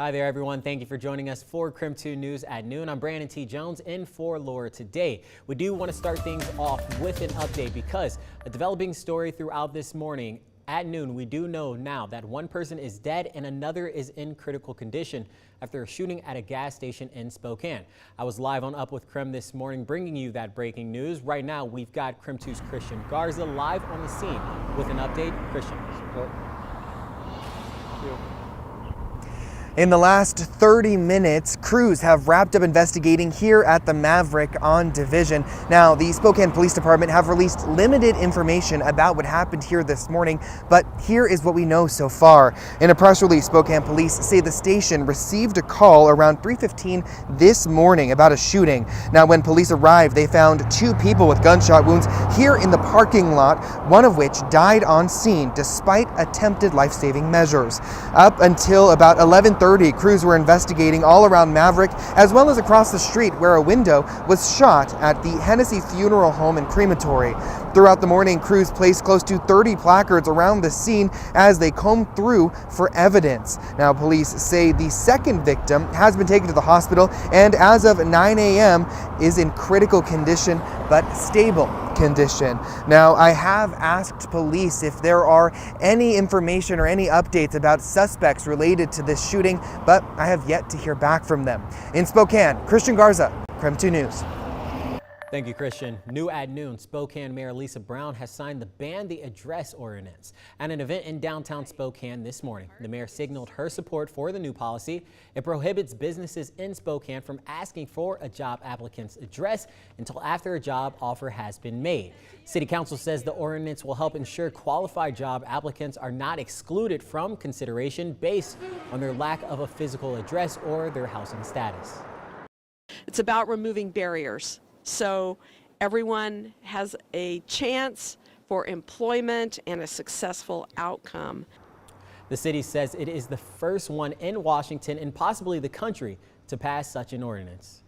Hi there, everyone. Thank you for joining us for KREM 2 News at noon. I'm Brandon T. Jones in for Laura today. We do want to start things off with an update because a developing story throughout this morning. At noon, we do know now that one person is dead and another is in critical condition after a shooting at a gas station in Spokane. I was live on Up with KREM this morning bringing you that breaking news. Right now, we've got KREM 2's Christian Garza live on the scene with an update. Christian. Thank you. In the last 30 minutes, crews have wrapped up investigating here at the Maverick on Division. Now, the Spokane Police Department have released limited information about what happened here this morning, but here is what we know so far. In a press release, Spokane Police say the station received a call around 3:15 this morning about a shooting. Now, when police arrived, they found two people with gunshot wounds here in the parking lot, one of which died on scene despite attempted life-saving measures. Up until about 11:30, crews were investigating all around Maverick as well as across the street where a window was shot at the Hennessy Funeral Home and Crematory. Throughout the morning, crews placed close to 30 placards around the scene as they combed through for evidence. Now, police say the second victim has been taken to the hospital and as of 9 a.m. is in critical condition but stable condition. Now, I have asked police if there are any information or any updates about suspects related to this shooting, but I have yet to hear back from them. In Spokane, Christian Garza, KREM 2 News. Thank you, Christian. New at noon, Spokane Mayor Lisa Brown has signed the Ban the Address Ordinance at an event in downtown Spokane this morning. The mayor signaled her support for the new policy. It prohibits businesses in Spokane from asking for a job applicant's address until after a job offer has been made. City Council says the ordinance will help ensure qualified job applicants are not excluded from consideration based on their lack of a physical address or their housing status. It's about removing barriers, so everyone has a chance for employment and a successful outcome. The city says it is the first one in Washington and possibly the country to pass such an ordinance.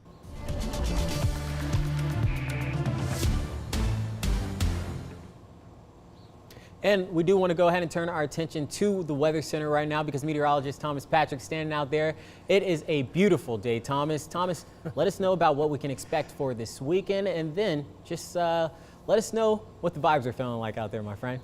And we do want to go ahead and turn our attention to the Weather Center right now because meteorologist Thomas Patrick standing out there. It is a beautiful day, Thomas. Thomas, let us know about what we can expect for this weekend, and then just let us know what the vibes are feeling like out there, my friend.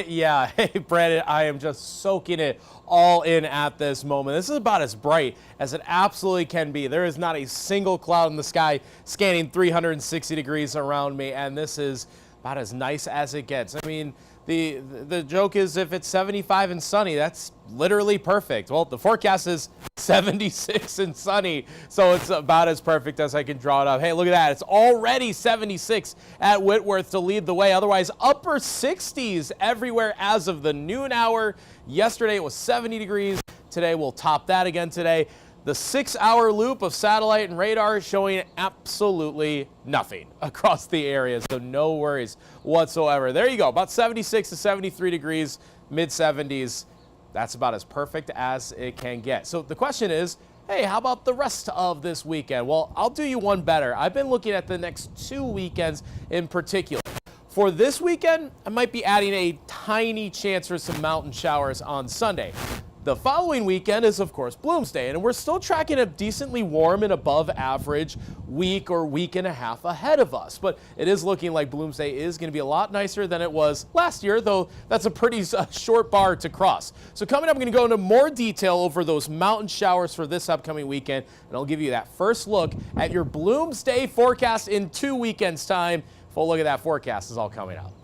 Yeah, hey Brandon, I am just soaking it all in at this moment. This is about as bright as it absolutely can be. There is not a single cloud in the sky scanning 360 degrees around me, and this is about as nice as it gets. I mean, the joke is if it's 75 and sunny, that's literally perfect. Well, the forecast is 76 and sunny, so it's about as perfect as I can draw it up. Hey, look at that. It's already 76 at Whitworth to lead the way. Otherwise, upper 60s everywhere as of the noon hour. Yesterday, it was 70 degrees. Today, we'll top that again today. The 6-hour loop of satellite and radar showing absolutely nothing across the area, so no worries whatsoever. There you go, about 76 to 73 degrees, mid-70s. That's about as perfect as it can get. So the question is, hey, how about the rest of this weekend? Well, I'll do you one better. I've been looking at the next 2 weekends in particular. For this weekend, I might be adding a tiny chance for some mountain showers on Sunday. The following weekend is, of course, Bloomsday, and we're still tracking a decently warm and above average week or week and a half ahead of us. But it is looking like Bloomsday is going to be a lot nicer than it was last year, though that's a pretty short bar to cross. So coming up, I'm going to go into more detail over those mountain showers for this upcoming weekend, and I'll give you that first look at your Bloomsday forecast in 2 weekends' time. Full look at that forecast is all coming up.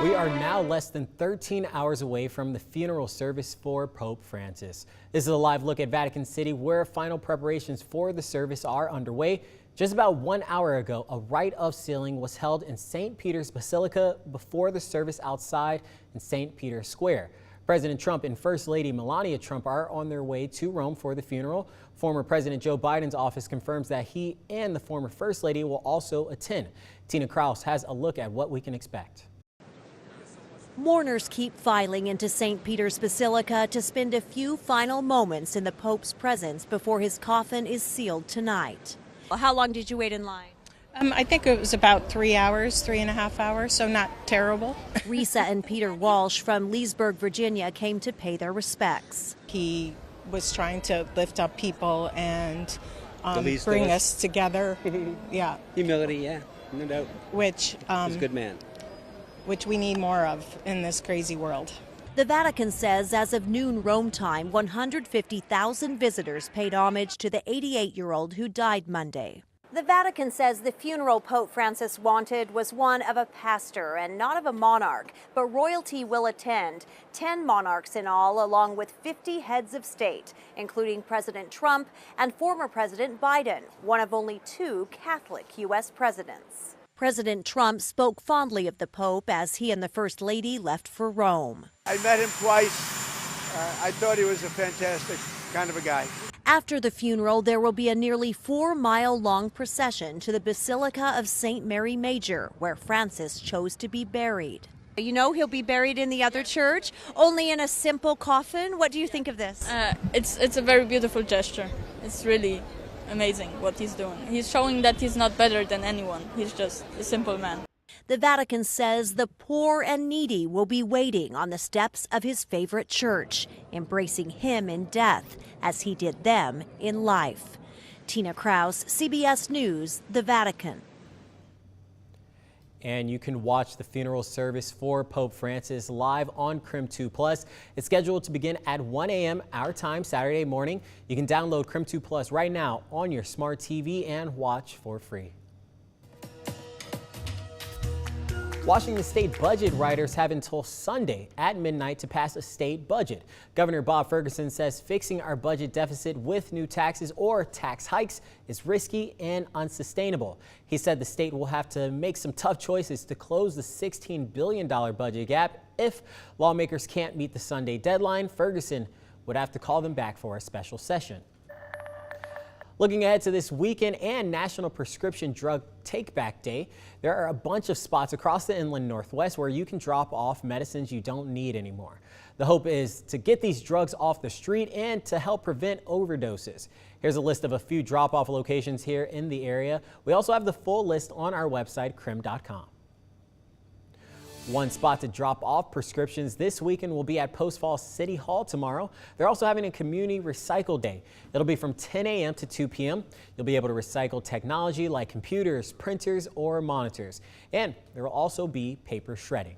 We are now less than 13 hours away from the funeral service for Pope Francis. This is a live look at Vatican City where final preparations for the service are underway. Just about 1 hour ago, a rite of sealing was held in St. Peter's Basilica before the service outside in St. Peter's Square. President Trump and First Lady Melania Trump are on their way to Rome for the funeral. Former President Joe Biden's office confirms that he and the former First Lady will also attend. Tina Kraus has a look at what we can expect. Mourners keep filing into St. Peter's Basilica to spend a few final moments in the Pope's presence before his coffin is sealed tonight. How long did you wait in line? I think it was about 3 hours, 3.5 hours, so not terrible. Risa and Peter Walsh from Leesburg, Virginia, came to pay their respects. He was trying to lift up people and The least bring of us together. Yeah, Humility, yeah, no doubt. which He's a good man. which we need more of in this crazy world. The Vatican says as of noon Rome time, 150,000 visitors paid homage to the 88-year-old who died Monday. The Vatican says the funeral Pope Francis wanted was one of a pastor and not of a monarch, but royalty will attend. 10 monarchs in all, along with 50 heads of state, including President Trump and former President Biden, one of only 2 Catholic U.S. presidents. President Trump spoke fondly of the Pope as he and the First Lady left for Rome. I met him twice. I thought he was a fantastic kind of a guy. After the funeral, there will be a nearly 4-mile-long procession to the Basilica of St. Mary Major, where Francis chose to be buried. You know he'll be buried in the other church, only in a simple coffin. What do you think of this? It's a very beautiful gesture. It's really amazing what he's doing. He's showing that he's not better than anyone. He's just a simple man. The Vatican says the poor and needy will be waiting on the steps of his favorite church, embracing him in death as he did them in life. Tina Kraus, CBS News, the Vatican. And you can watch the funeral service for Pope Francis live on KREM 2+. It's scheduled to begin at 1 a.m. our time Saturday morning. You can download KREM 2+ right now on your smart TV and watch for free. Washington state budget writers have until Sunday at midnight to pass a state budget. Governor Bob Ferguson says fixing our budget deficit with new taxes or tax hikes is risky and unsustainable. He said the state will have to make some tough choices to close the $16 billion budget gap. If lawmakers can't meet the Sunday deadline, Ferguson would have to call them back for a special session. Looking ahead to this weekend and National Prescription Drug Takeback Day, there are a bunch of spots across the inland Northwest where you can drop off medicines you don't need anymore. The hope is to get these drugs off the street and to help prevent overdoses. Here's a list of a few drop-off locations here in the area. We also have the full list on our website, KREM.com. One spot to drop off prescriptions this weekend will be at Post Falls City Hall tomorrow. They're also having a community recycle day. It'll be from 10 a.m. to 2 p.m. You'll be able to recycle technology like computers, printers, or monitors. And there will also be paper shredding.